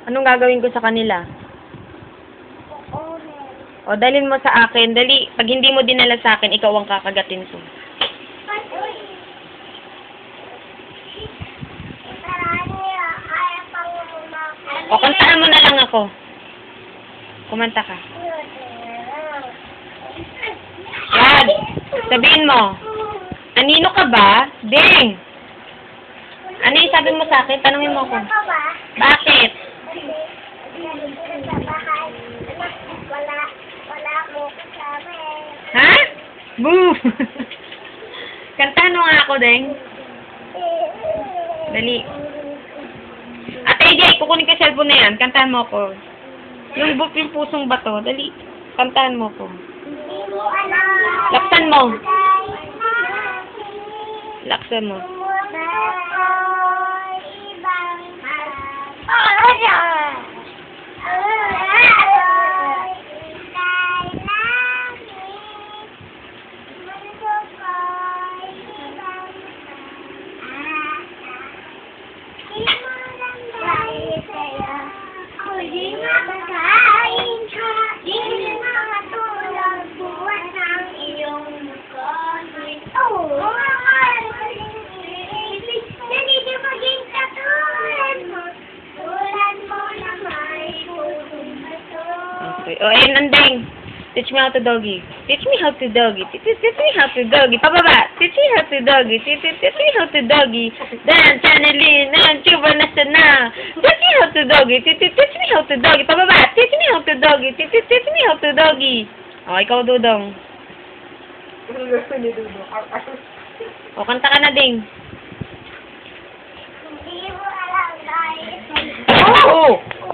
Anong gagawin ko sa kanila? O, dalhin mo sa akin. Dali. Pag hindi mo dinala sa akin, ikaw ang kakagatin ko. O, kantaan mo na lang ako. Kumanta ka. Yan. Sabihin mo. Anino ka ba? Ding! Ano yung sabi mo sa akin? Tanungin mo ako. Bakit? Ha? Boo! Kantahan mo nga ako, Ding. Dali. Ate AJ, kukunin ko yung cellphone na yan. Kantahan mo ako. Yung pusong bato. Dali. Kantahan mo ako. Laksan mo. Laksan mo. Okay. Oh, ayun, Andeng. Teach me how to doggy. Teach me how to doggy. Teach me how to doggy. Pababa. Teach me how to doggy. Teach me how to doggy. Dan, chanelin. Dan, chuba na sana. Teach me how to doggy. Teach me how to doggy. Pababa. Teach me how to doggy. Teach me how to doggy. Oh, ikaw, Dudong. O, kanta ka na, Ding. Oh!